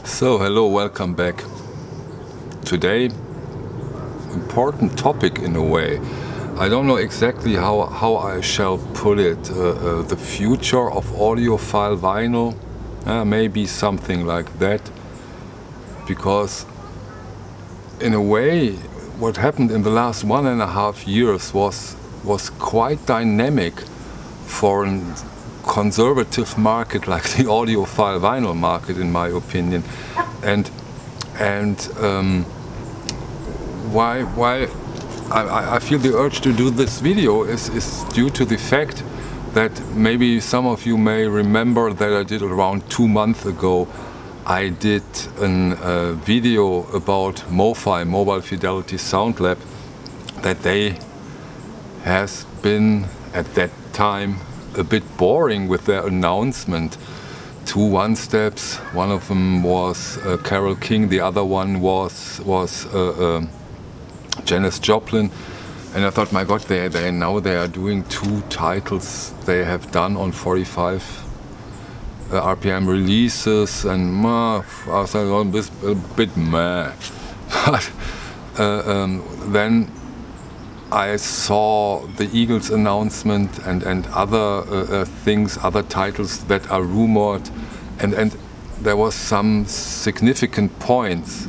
So hello, welcome back. Today, important topic in a way. I don't know exactly how I shall put it. The future of audiophile vinyl, maybe something like that. Because in a way, what happened in the last 1.5 years was quite dynamic for a conservative market like the audiophile vinyl market, in my opinion. And why I feel the urge to do this video is due to the fact that maybe some of you may remember that I did around 2 months ago. I did a video about Mofi, Mobile Fidelity Sound Lab, that they has been at that time a bit boring with their announcement. 2 one-steps, one of them was Carole King, the other one was Janis Joplin, and I thought, my God, they are doing 2 titles they have done on 45 RPM releases, and I was a bit meh. But then I saw the Eagles announcement and other things, other titles that are rumored, and there was some significant points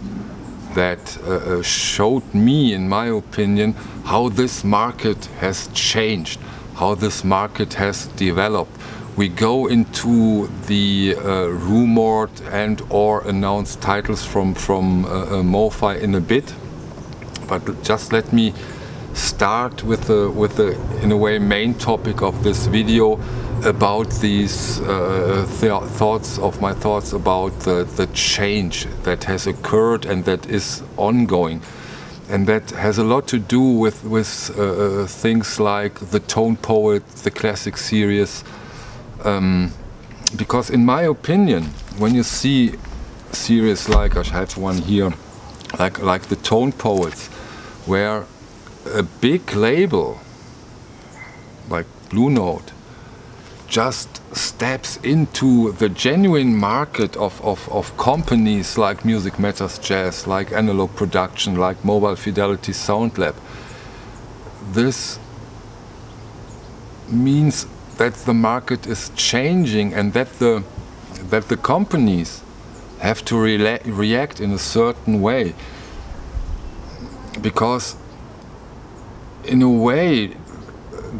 that showed me, in my opinion, how this market has changed, how this market has developed. We go into the rumored and or announced titles from Mofi in a bit, but just let me start with the in a way main topic of this video about these my thoughts about the change that has occurred and that is ongoing, and that has a lot to do with things like the Tone Poet, the classic series, because in my opinion, when you see series like, I have one here, like the Tone Poets, where a big label like Blue Note just steps into the genuine market of companies like Music Matters Jazz, like Analog Production, like Mobile Fidelity Sound Lab. This means that the market is changing and that the companies have to react in a certain way, because in a way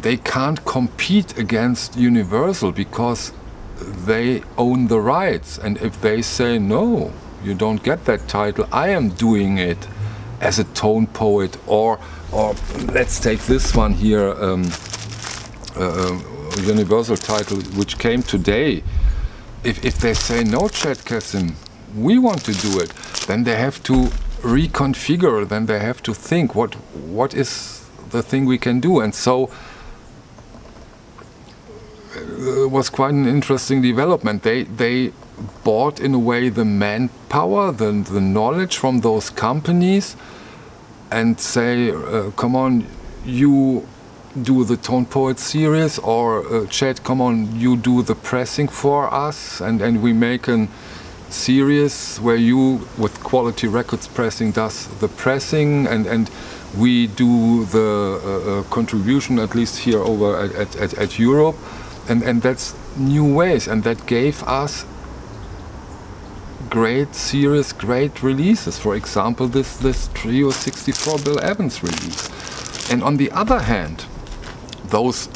they can't compete against Universal because they own the rights, and if they say no, you don't get that title, I am doing it as a Tone Poet, or let's take this one here, Universal title which came today. If they say no, Chad Kassim, we want to do it, then they have to reconfigure, then they have to think what is the thing we can do. And so it was quite an interesting development. They bought, in a way, the manpower, the knowledge from those companies, and say, come on, you do the Tone Poet series, or Chad, come on, you do the pressing for us, and we make a series where you, with Quality Records Pressing, does the pressing, and we do the contribution, at least here over at Europe, and that's new ways, and that gave us great series, great releases. For example, this Trio 64 Bill Evans release. And on the other hand, those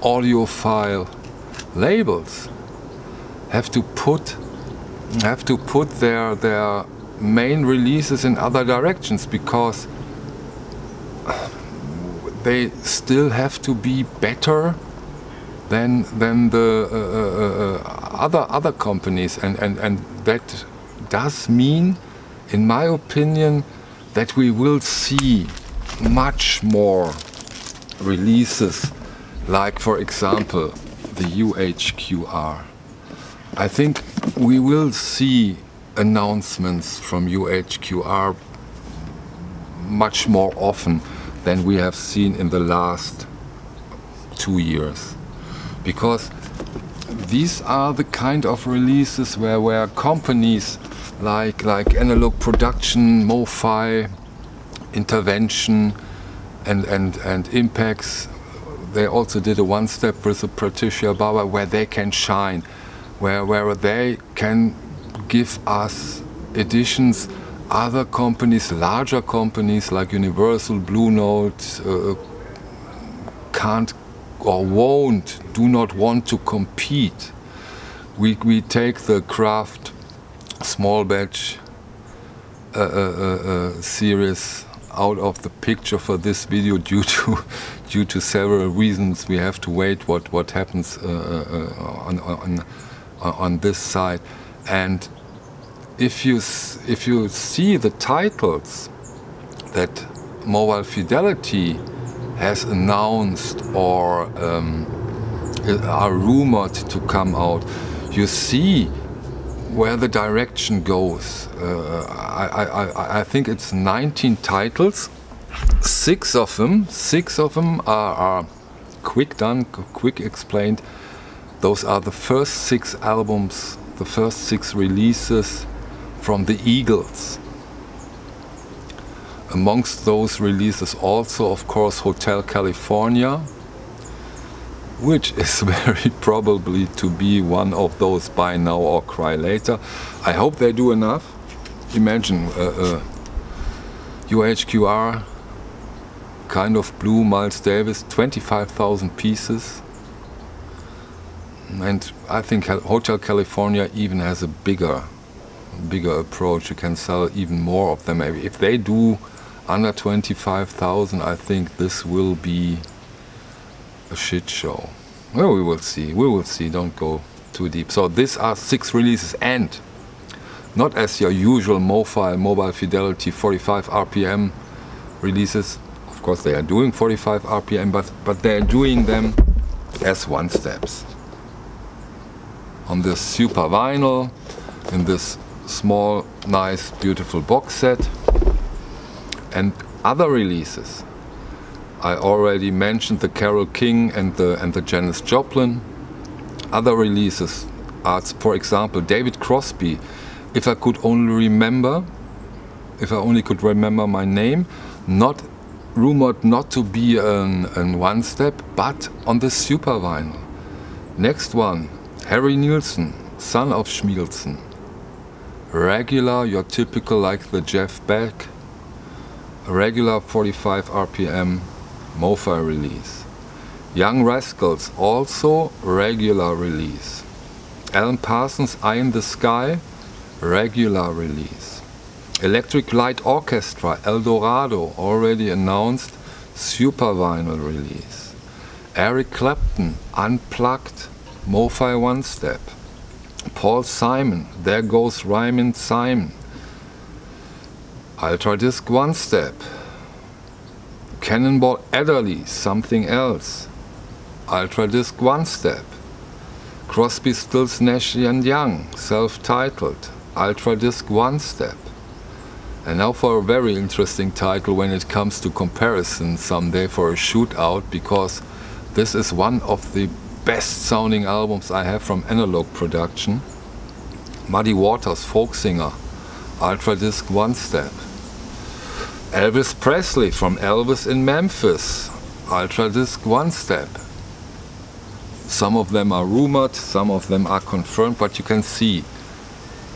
audiophile labels have to put their main releases in other directions, because they still have to be better than the other companies, and that does mean, in my opinion, that we will see much more releases, like, for example, the UHQR. I think we will see announcements from UHQR much more often than we have seen in the last 2 years, because these are the kind of releases where companies like Analog Production, Mofi, Intervention, and Impacts. They also did a one-step with the Patricia Barber where they can shine, where they can give us editions. Other companies, larger companies like Universal, Blue Note, can't or do not want to compete. We take the craft small batch series out of the picture for this video due to several reasons. We have to wait what happens on this side. And if you see the titles that Mobile Fidelity has announced or are rumored to come out, you see where the direction goes. I think it's 19 titles. Six of them are quick explained. Those are the first 6 albums, the first 6 releases from the Eagles. Amongst those releases also, of course, Hotel California, which is very probably to be one of those Buy Now or Cry Later. I hope they do enough. Imagine UHQR, Kind of Blue, Miles Davis, 25,000 pieces. And I think Hotel California even has a bigger approach. You can sell even more of them. Maybe if they do under 25,000, I think this will be a shit show. Well, we will see. We will see. Don't go too deep. So these are 6 releases, and not as your usual Mofi, Mobile Fidelity 45 RPM releases. Of course, they are doing 45 RPM, but they are doing them as one steps. On this super vinyl, in this small, nice, beautiful box set. And other releases. I already mentioned the Carole King and the Janis Joplin. Other releases are, for example, David Crosby. If I only could remember my name, not rumored not to be an one step, but on the super vinyl. Next one, Harry Nilsson, son of Schmielsen. Regular, your typical like the Jeff Beck. Regular 45 RPM Mofi release. Young Rascals, also regular release. Alan Parsons, Eye in the Sky, regular release. Electric Light Orchestra, El Dorado, already announced, super vinyl release. Eric Clapton, Unplugged, Mofi one step. Paul Simon, There Goes Rhymin' Simon. Ultra Disc one step. Cannonball Adderley, Something Else. Ultra Disc one step. Crosby, Stills, Nash and Young, self-titled. Ultra Disc one step. And now for a very interesting title when it comes to comparison someday for a shootout, because this is one of the best sounding albums I have from Analog Production. Muddy Waters, folk singer, Ultra Disc one step. Elvis Presley from Elvis in Memphis, Ultra Disc one step. Some of them are rumored, some of them are confirmed, but you can see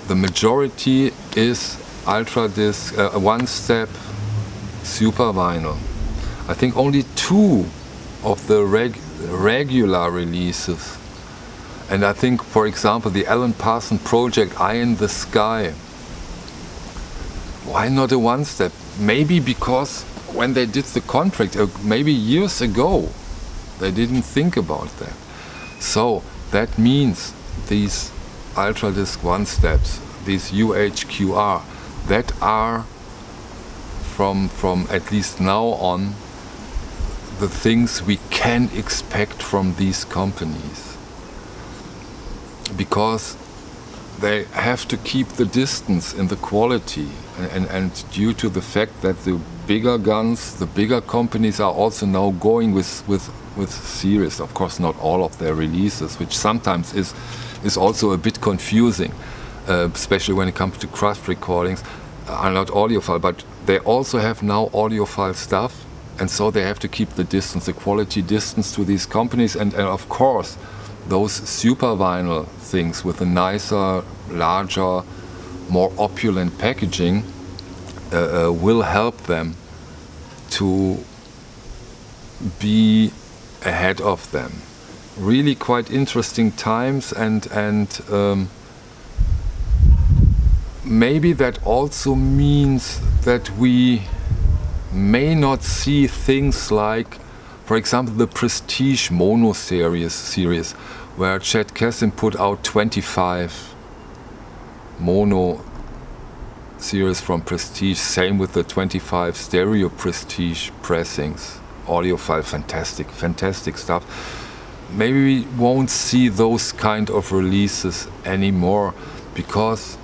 the majority is Ultra Disc one step super vinyl. I think only 2 of the regular releases, and I think, for example, the Alan Parsons project, Eye in the Sky. Why not a one step? Maybe because when they did the contract, maybe years ago, they didn't think about that. So that means these Ultra Disc one steps, these UHQR, that are from at least now on the things we can expect from these companies, because they have to keep the distance in the quality, and due to the fact that the bigger guns, the bigger companies are also now going with series. Of course, not all of their releases, which sometimes is also a bit confusing. especially when it comes to craft recordings, are not audiophile, but they also have now audiophile stuff, and so they have to keep the distance, the quality distance to these companies, and of course those super vinyl things with a nicer, larger, more opulent packaging will help them to be ahead of them. Really quite interesting times, and maybe that also means that we may not see things like, for example, the Prestige Mono series where Chet Kessin put out 25 mono series from Prestige, same with the 25 stereo Prestige pressings. Audiophile, fantastic stuff. Maybe we won't see those kind of releases anymore because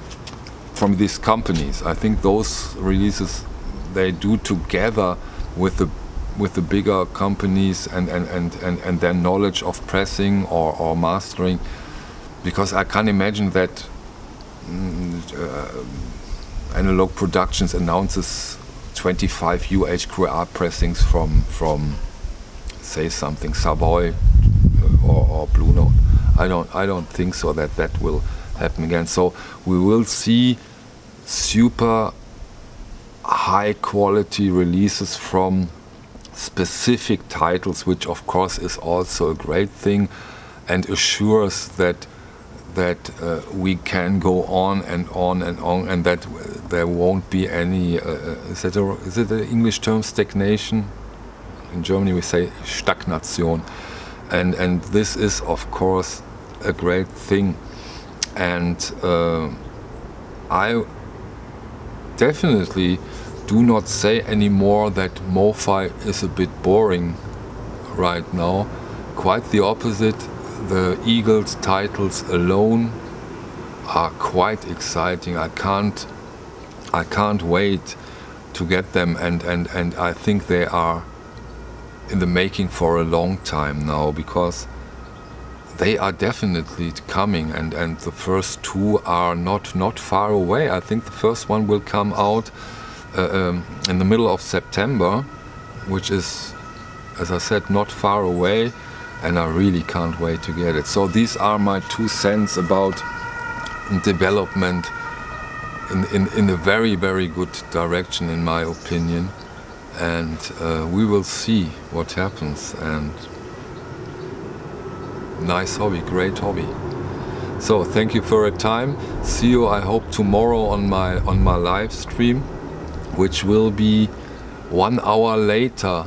from these companies, I think those releases they do together with the bigger companies and their knowledge of pressing or mastering, because I can't imagine that Analog Productions announces 25 UHQR pressings from say something Savoy or Blue Note. I don't think so that will happen again. So we will see super high quality releases from specific titles, which of course is also a great thing and assures that we can go on and on and on, and that there won't be any is it an English term, stagnation? In Germany we say Stagnation, and this is of course a great thing. And I definitely do not say anymore that Mofi is a bit boring right now. Quite the opposite. The Eagles titles alone are quite exciting. I can't wait to get them, and I think they are in the making for a long time now, because they are definitely coming, and the first two are not far away. I think the first one will come out in the middle of September, which is, as I said, not far away, and I really can't wait to get it. So these are my 2 cents about development in a very, very good direction, in my opinion, and we will see what happens. And nice hobby, great hobby. So thank you for your time. See you, I hope, tomorrow on my live stream, which will be 1 hour later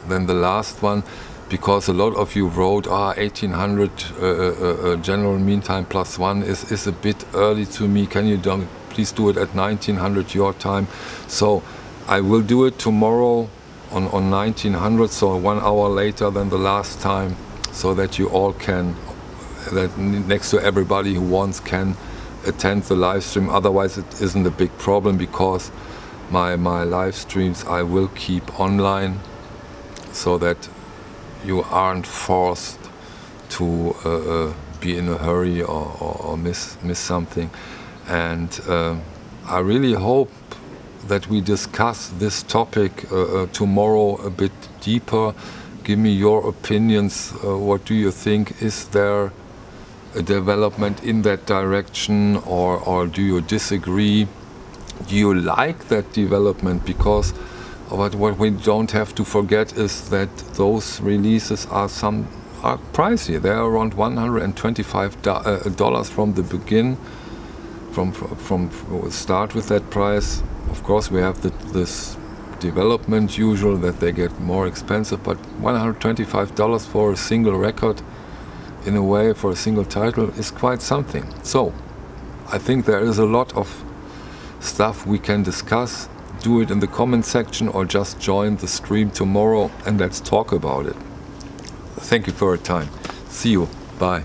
than the last one, because a lot of you wrote 1800 general mean time +1 is a bit early to me. Can you please do it at 1900 your time? So I will do it tomorrow on 1900, so 1 hour later than the last time, so that you all can, that next to everybody who wants can attend the live stream. Otherwise it isn't a big problem, because my live streams I will keep online, so that you aren't forced to be in a hurry or miss something. And I really hope that we discuss this topic tomorrow a bit deeper. Give me your opinions. What do you think? Is there a development in that direction, or do you disagree? Do you like that development? Because what we don't have to forget is that those releases are pricey. They are around $125 from the begin. From start with that price. Of course, we have this development usual that they get more expensive, but $125 for a single record, in a way, for a single title, is quite something. So I think there is a lot of stuff we can discuss. Do it in the comment section, or just join the stream tomorrow and let's talk about it. Thank you for your time. See you. Bye.